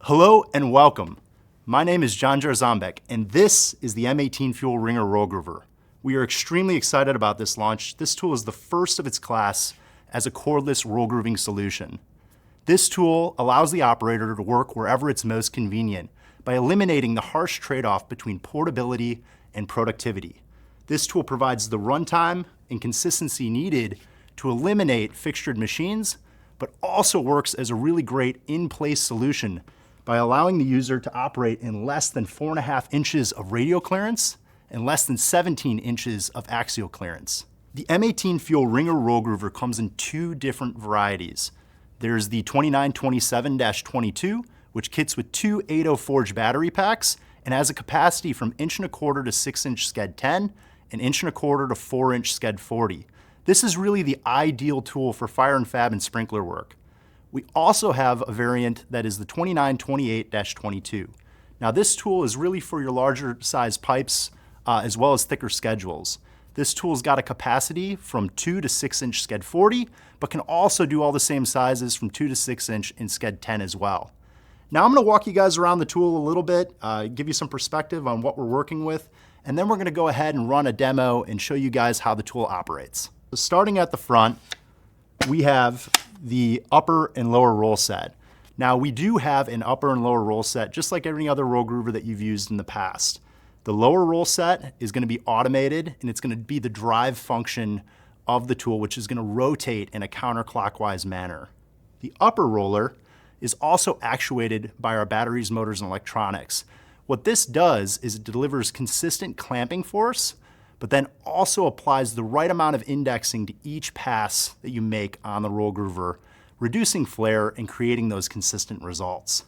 Hello and welcome. My name is John Jarzambek, and this is the M18 FUEL RINGER roll groover. We are extremely excited about this launch. This tool is the first of its class as a cordless roll grooving solution. This tool allows the operator to work wherever it's most convenient by eliminating the harsh trade-off between portability and productivity. This tool provides the runtime and consistency needed to eliminate fixtured machines, but also works as a really great in-place solution by allowing the user to operate in less than 4.5 inches of radial clearance and less than 17 inches of axial clearance. The M18 FUEL RINGER roll groover comes in two different varieties. There's the 2927-22, which kits with two 8.0 Forge battery packs and has a capacity from 1.25" to 6" Sched 10 and 1.25" to 4" Sched 40. This is really the ideal tool for fire and fab and sprinkler work. We also have a variant that is the 2928-22. Now this tool is really for your larger size pipes as well as thicker schedules. This tool's got a capacity from 2 to 6" Sched 40, but can also do all the same sizes from 2 to 6" in Sched 10 as well. Now I'm gonna walk you guys around the tool a little bit, give you some perspective on what we're working with, and then we're gonna go ahead and run a demo and show you guys how the tool operates. So starting at the front, we have the upper and lower roll set. Now we do have an upper and lower roll set, just like any other roll groover that you've used in the past. The lower roll set is gonna be automated, and it's gonna be the drive function of the tool, which is gonna rotate in a counterclockwise manner. The upper roller is also actuated by our batteries, motors, and electronics. What this does is it delivers consistent clamping force, but then also applies the right amount of indexing to each pass that you make on the roll groover, reducing flare and creating those consistent results.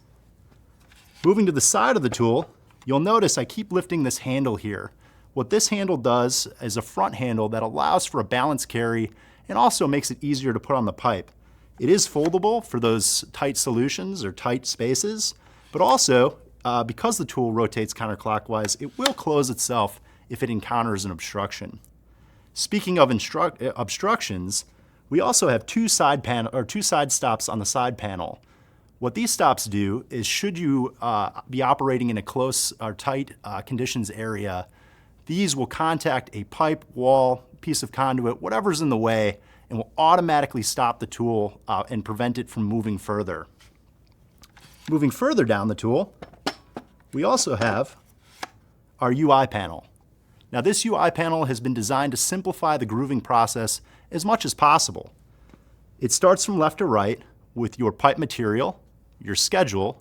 Moving to the side of the tool, you'll notice I keep lifting this handle here. What this handle does is a front handle that allows for a balance carry and also makes it easier to put on the pipe. It is foldable for those tight solutions or tight spaces, but also because the tool rotates counterclockwise, it will close itself if it encounters an obstruction. Speaking of obstructions, we also have two side stops on the side panel. What these stops do is, should you be operating in a close or tight conditions area, these will contact a pipe, wall, piece of conduit, whatever's in the way, and will automatically stop the tool and prevent it from moving further. Moving further down the tool, we also have our UI panel. Now this UI panel has been designed to simplify the grooving process as much as possible. It starts from left to right with your pipe material, your schedule,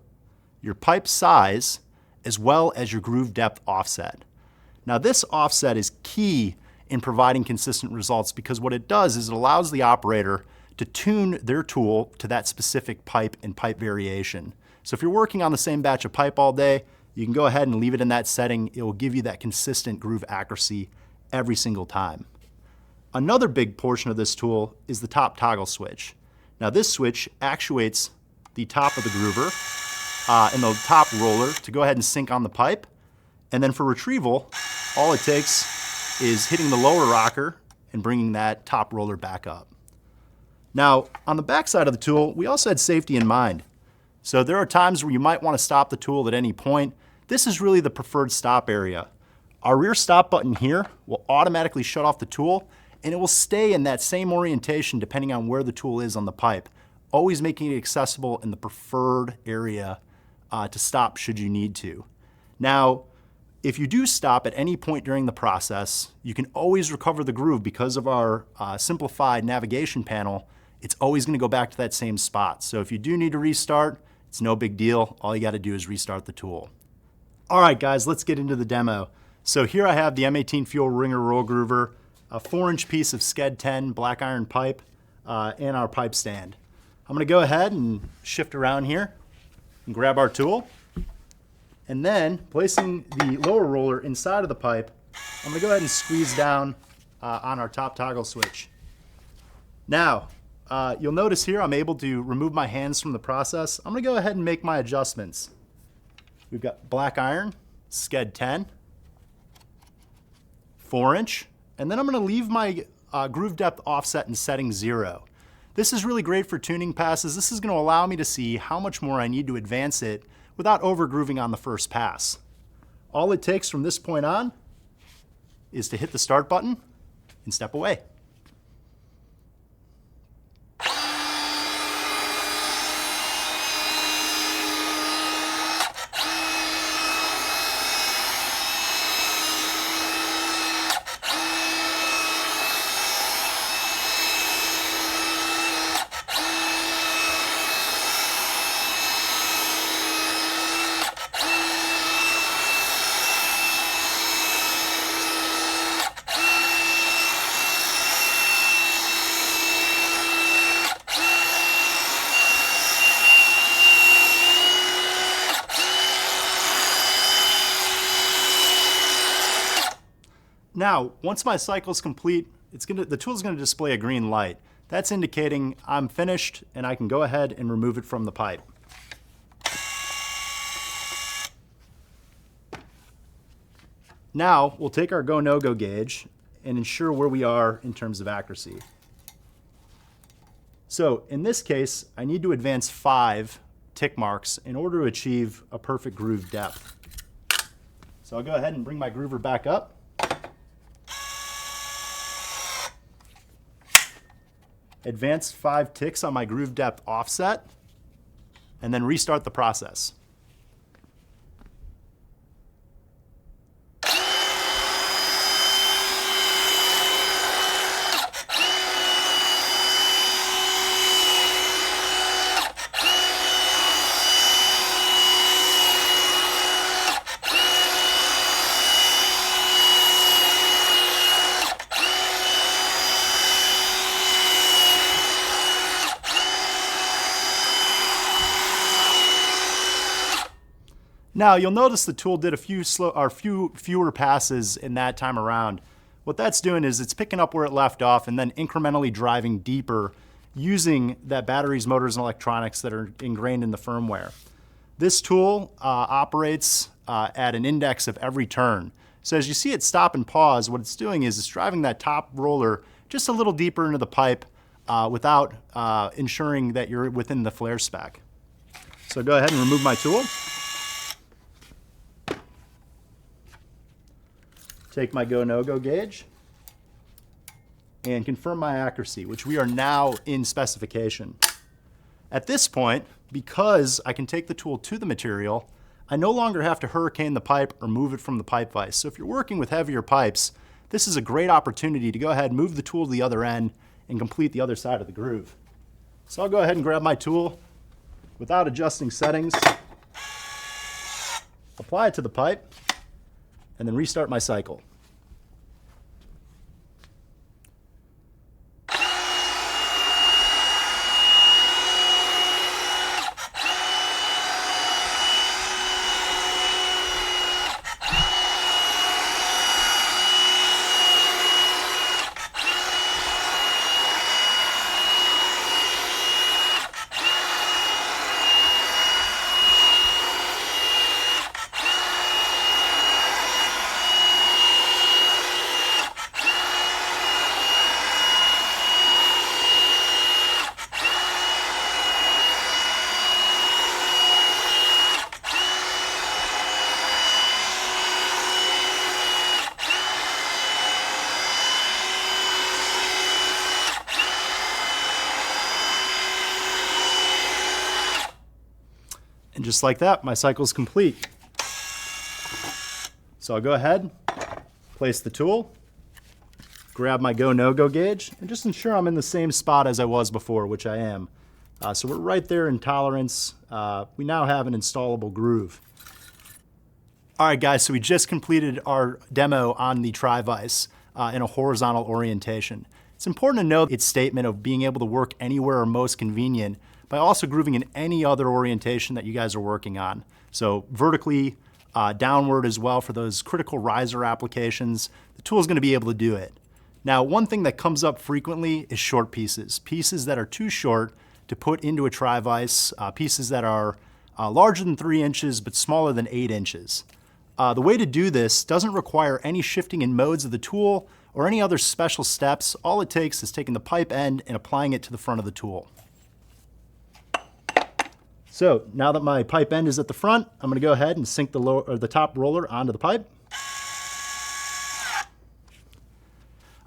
your pipe size, as well as your groove depth offset. Now this offset is key in providing consistent results because what it does is it allows the operator to tune their tool to that specific pipe and pipe variation. So if you're working on the same batch of pipe all day, you can go ahead and leave it in that setting. It will give you that consistent groove accuracy every single time. Another big portion of this tool is the top toggle switch. Now this switch actuates the top of the groover and the top roller to go ahead and sync on the pipe. And then for retrieval, all it takes is hitting the lower rocker and bringing that top roller back up. Now, on the back side of the tool, we also had safety in mind. So there are times where you might want to stop the tool at any point. This is really the preferred stop area. Our rear stop button here will automatically shut off the tool, and it will stay in that same orientation depending on where the tool is on the pipe, always making it accessible in the preferred area to stop should you need to. Now, if you do stop at any point during the process, you can always recover the groove because of our simplified navigation panel. It's always going to go back to that same spot. So if you do need to restart, it's no big deal. All you got to do is restart the tool. All right, guys, let's get into the demo. So here I have the M18 FUEL RINGER roll groover, a 4" piece of Sched 10 black iron pipe, and our pipe stand. I'm going to go ahead and shift around here and grab our tool. And then, placing the lower roller inside of the pipe, I'm going to go ahead and squeeze down on our top toggle switch. Now, you'll notice here I'm able to remove my hands from the process. I'm going to go ahead and make my adjustments. We've got black iron, Sched 10, 4", and then I'm going to leave my groove depth offset in setting 0. This is really great for tuning passes. This is going to allow me to see how much more I need to advance it without over grooving on the first pass. All it takes from this point on is to hit the start button and step away. Now, once my cycle is complete, the tool is going to display a green light. That's indicating I'm finished and I can go ahead and remove it from the pipe. Now, we'll take our go, no-go gauge and ensure where we are in terms of accuracy. So in this case, I need to advance 5 tick marks in order to achieve a perfect groove depth. So I'll go ahead and bring my groover back up. Advance 5 ticks on my groove depth offset, and then restart the process. Now you'll notice the tool did a few fewer passes in that time around. What that's doing is it's picking up where it left off and then incrementally driving deeper using that batteries, motors, and electronics that are ingrained in the firmware. This tool operates at an index of every turn. So as you see it stop and pause, what it's doing is it's driving that top roller just a little deeper into the pipe without ensuring that you're within the flare spec. So go ahead and remove my tool. Take my go, no-go gauge and confirm my accuracy, which we are now in specification. At this point, because I can take the tool to the material, I no longer have to hurricane the pipe or move it from the pipe vise. So if you're working with heavier pipes, this is a great opportunity to go ahead and move the tool to the other end and complete the other side of the groove. So I'll go ahead and grab my tool without adjusting settings, apply it to the pipe, and then restart my cycle. And just like that, my cycle is complete. So I'll go ahead, place the tool, grab my go, no-go gauge, and just ensure I'm in the same spot as I was before, which I am. So we're right there in tolerance. We now have an installable groove. All right, guys, so we just completed our demo on the tri-vise in a horizontal orientation. It's important to note its statement of being able to work anywhere or most convenient by also grooving in any other orientation that you guys are working on. So vertically, downward as well for those critical riser applications, the tool is going to be able to do it. Now, one thing that comes up frequently is short pieces. Pieces that are too short to put into a tri-vise, pieces that are larger than 3 inches but smaller than 8 inches. The way to do this doesn't require any shifting in modes of the tool or any other special steps. All it takes is taking the pipe end and applying it to the front of the tool. So now that my pipe end is at the front, I'm going to go ahead and sink the top roller onto the pipe.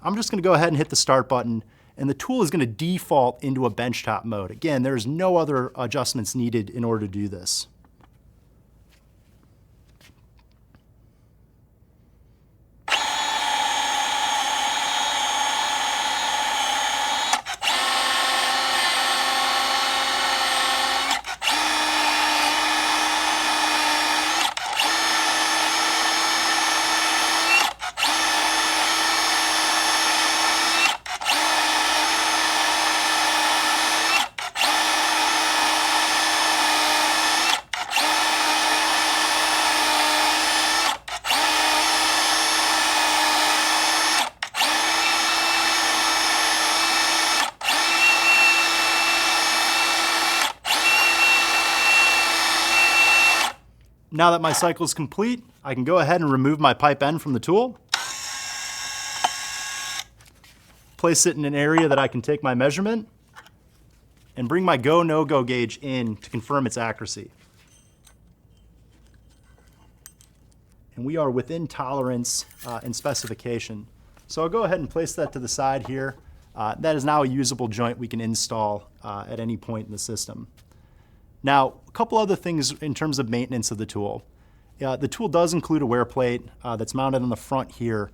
I'm just going to go ahead and hit the start button, and the tool is going to default into a benchtop mode. Again, there's no other adjustments needed in order to do this. Now that my cycle is complete, I can go ahead and remove my pipe end from the tool. Place it in an area that I can take my measurement and bring my go, no-go gauge in to confirm its accuracy. And we are within tolerance and specification. So I'll go ahead and place that to the side here. That is now a usable joint we can install at any point in the system. Now, a couple other things in terms of maintenance of the tool. The tool does include a wear plate that's mounted on the front here.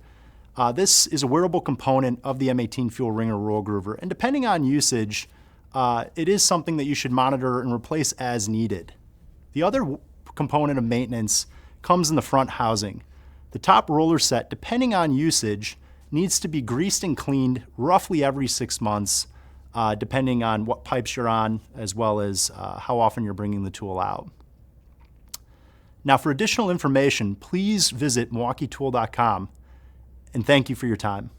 This is a wearable component of the M18 FUEL RINGER roll groover, and depending on usage, it is something that you should monitor and replace as needed. The other component of maintenance comes in the front housing. The top roller set, depending on usage, needs to be greased and cleaned roughly every 6 months, depending on what pipes you're on, as well as how often you're bringing the tool out. Now, for additional information, please visit MilwaukeeTool.com, and thank you for your time.